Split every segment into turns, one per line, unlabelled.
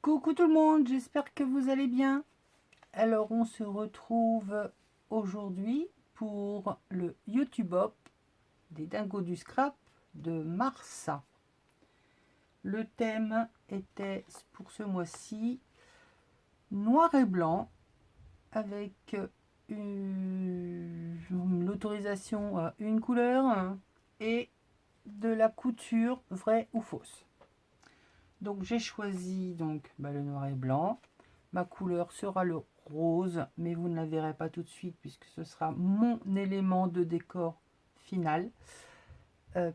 Coucou tout le monde, j'espère que vous allez bien. Alors on se retrouve aujourd'hui pour le YouTube Hop des Dingos du Scrap de mars. Le thème était pour ce mois-ci noir et blanc avec l'autorisation à une couleur et de la couture vraie ou fausse. Donc j'ai choisi le noir et blanc. Ma couleur sera le rose, mais vous ne la verrez pas tout de suite puisque ce sera mon élément de décor final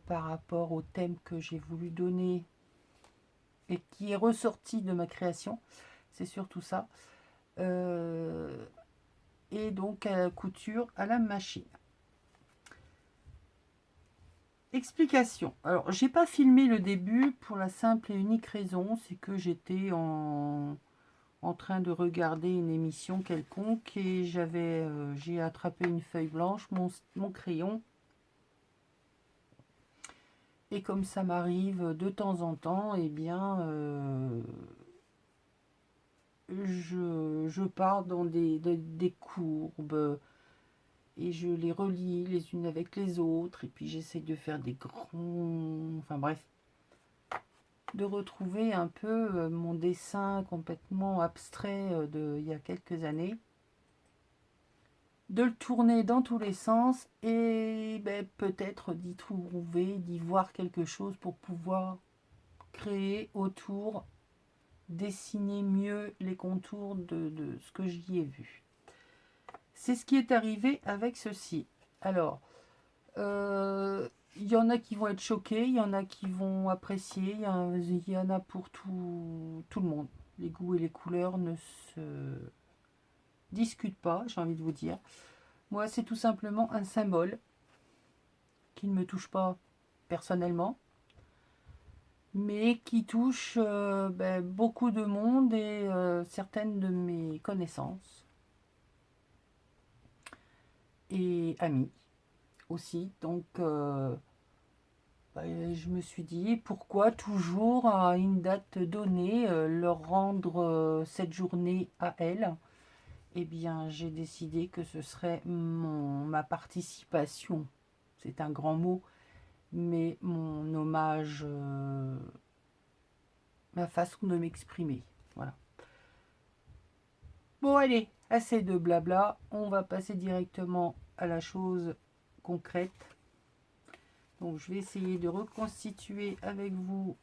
par rapport au thème que j'ai voulu donner et qui est ressorti de ma création. C'est surtout ça. Et donc à la couture à la machine. Explication. Alors, j'ai pas filmé le début pour la simple et unique raison, c'est que j'étais en train de regarder une émission quelconque et j'ai attrapé une feuille blanche, mon crayon. Et comme ça m'arrive de temps en temps, eh bien, je pars dans des courbes et je les relie les unes avec les autres. Et puis j'essaie de faire des grands... Enfin bref, de retrouver un peu mon dessin complètement abstrait d'il y a quelques années. De le tourner dans tous les sens et peut-être d'y trouver, d'y voir quelque chose pour pouvoir créer autour, dessiner mieux les contours de ce que j'y ai vu. C'est ce qui est arrivé avec ceci. Alors, il y en a qui vont être choqués, il y en a qui vont apprécier, il y en a pour tout le monde. Les goûts et les couleurs ne se discutent pas, j'ai envie de vous dire. Moi, c'est tout simplement un symbole qui ne me touche pas personnellement, mais qui touche beaucoup de monde et certaines de mes connaissances et amis aussi. Donc, je me suis dit, pourquoi toujours à une date donnée leur rendre cette journée à elles. Eh bien, j'ai décidé que ce serait ma participation. C'est un grand mot, mais mon hommage, ma façon de m'exprimer. Voilà. Bon, allez, assez de blabla. On va passer directement à la chose concrète. Donc, je vais essayer de reconstituer avec vous.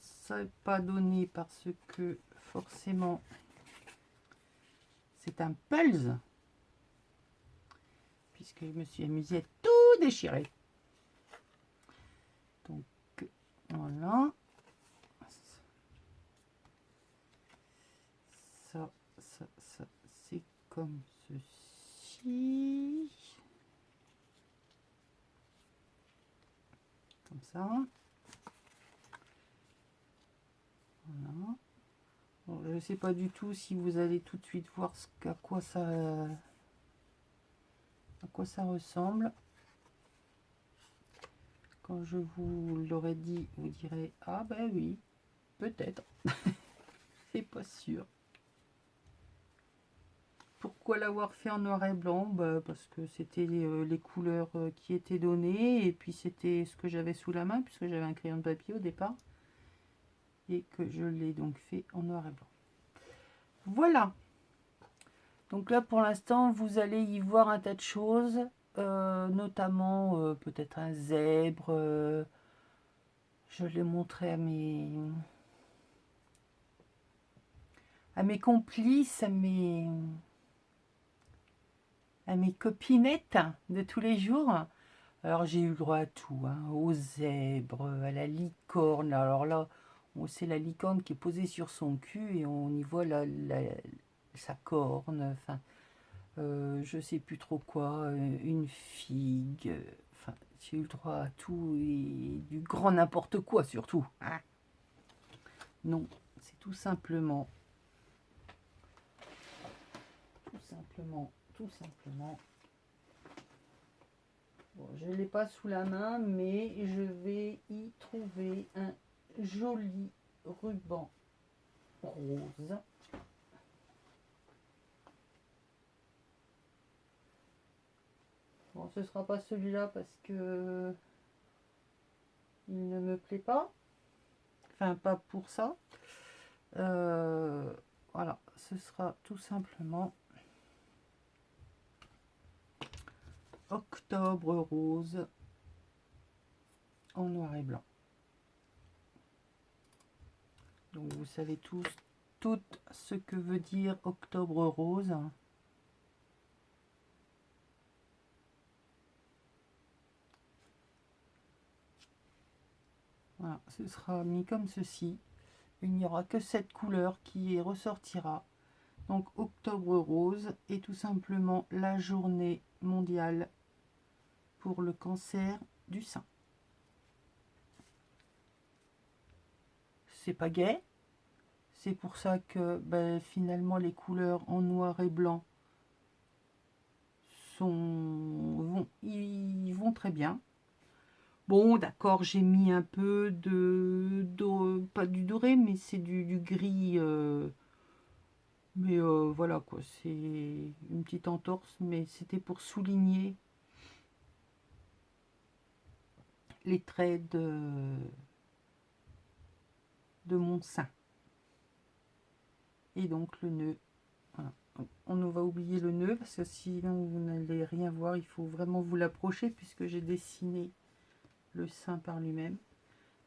Ça n'est pas donné parce que forcément, c'est un pulse. Puisque je me suis amusée à tout déchirer. Donc, voilà. Ça, c'est comme ceci. Comme ça. Voilà. Bon, je ne sais pas du tout si vous allez tout de suite voir à quoi ça ressemble. Quand je vous l'aurai dit, vous direz « Ah ben oui, peut-être. » C'est pas sûr. Pourquoi l'avoir fait en noir et blanc? Parce que c'était les couleurs qui étaient données et puis c'était ce que j'avais sous la main puisque j'avais un crayon de papier au départ et que je l'ai donc fait en noir et blanc. Voilà. Donc là pour l'instant vous allez y voir un tas de choses, notamment peut-être un zèbre. Je l'ai montré à mes complices, à mes copinettes de tous les jours. Alors j'ai eu le droit à tout, hein, aux zèbres, à la licorne. Alors là, c'est la licorne qui est posée sur son cul et on y voit sa corne. Enfin, je sais plus trop quoi, une figue. Enfin, j'ai eu le droit à tout et du grand n'importe quoi surtout. Hein. Non, c'est tout simplement. Bon, je ne l'ai pas sous la main, mais je vais y trouver un joli ruban rose. Bon, ce sera pas celui-là parce que il ne me plaît pas. Enfin, pas pour ça. Voilà, ce sera tout simplement Octobre Rose en noir et blanc. Donc vous savez tous tout ce que veut dire Octobre Rose. Voilà, ce sera mis comme ceci. Il n'y aura que cette couleur qui ressortira. Donc Octobre Rose est tout simplement la journée mondiale pour le cancer du sein. C'est pas gai. C'est pour ça que finalement les couleurs en noir et blanc ils vont très bien. Bon, d'accord, j'ai mis un peu pas du doré, mais c'est du gris. Mais voilà quoi, c'est une petite entorse, mais c'était pour souligner les traits de mon sein. Et donc le nœud. Voilà. On va oublier le nœud parce que sinon vous n'allez rien voir. Il faut vraiment vous l'approcher puisque j'ai dessiné le sein par lui-même.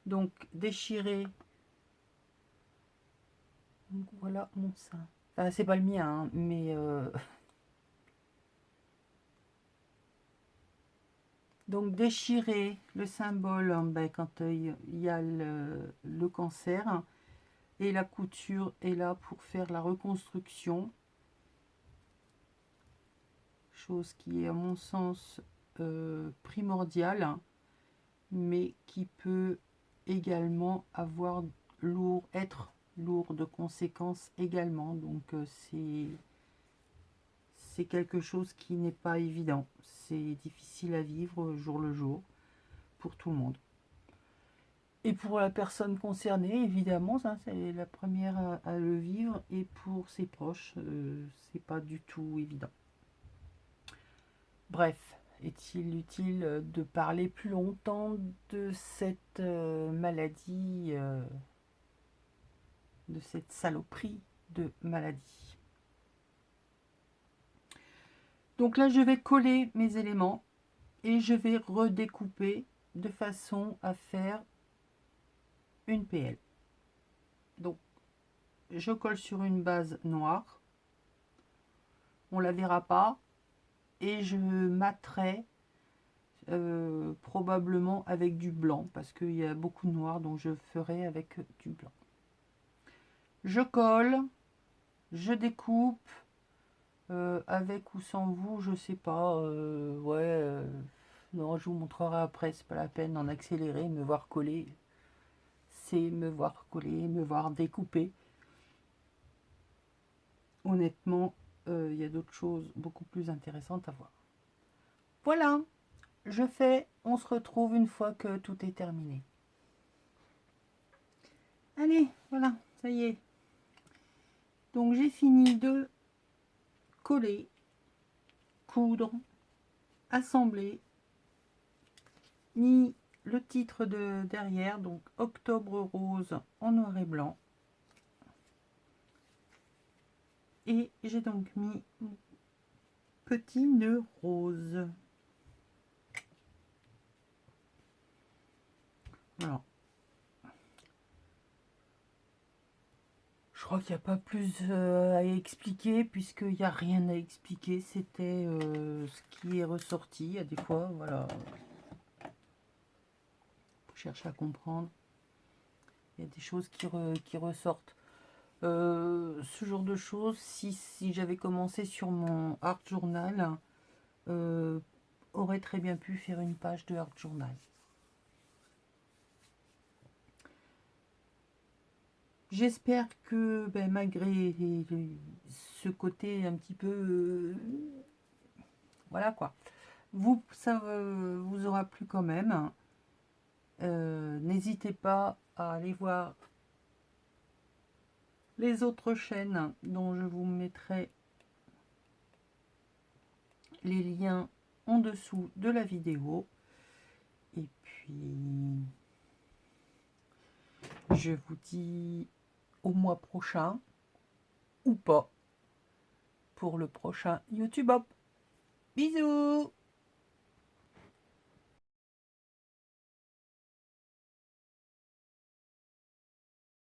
Donc déchirer. Donc voilà mon sein. Enfin, c'est pas le mien, hein, mais donc déchirer le symbole quand il y a le cancer, et la couture est là pour faire la reconstruction, chose qui est à mon sens primordiale, mais qui peut également être lourd de conséquences également. Donc c'est quelque chose qui n'est pas évident. C'est difficile à vivre jour le jour pour tout le monde. Et pour la personne concernée, évidemment, ça c'est la première à le vivre. Et pour ses proches, c'est pas du tout évident. Bref, est-il utile de parler plus longtemps de cette maladie, de cette saloperie de maladie? Donc là, je vais coller mes éléments et je vais redécouper de façon à faire une PL. Donc, je colle sur une base noire. On la verra pas. Et je matterai probablement avec du blanc parce qu'il y a beaucoup de noir, donc je ferai avec du blanc. Je colle, je découpe, avec ou sans vous, je sais pas. Non, je vous montrerai après, c'est pas la peine d'en accélérer, me voir coller. C'est me voir coller, me voir découper. Honnêtement, il y a d'autres choses beaucoup plus intéressantes à voir. Voilà, on se retrouve une fois que tout est terminé. Allez, voilà, ça y est. Donc j'ai fini de coller, coudre, assembler, mis le titre de derrière, donc Octobre Rose en noir et blanc. Et j'ai donc mis petit nœud rose. Voilà. Je crois qu'il n'y a pas plus à expliquer puisqu'il n'y a rien à expliquer. C'était ce qui est ressorti. Il y a des fois, voilà. Faut chercher à comprendre. Il y a des choses qui ressortent. Ce genre de choses, si j'avais commencé sur mon art journal, aurait très bien pu faire une page de art journal. J'espère que malgré ce côté un petit peu voilà quoi, ça vous aura plu quand même. N'hésitez pas à aller voir les autres chaînes dont je vous mettrai les liens en dessous de la vidéo. Et puis, je vous dis au mois prochain, ou pas, pour le prochain YouTube Hop. Bisous!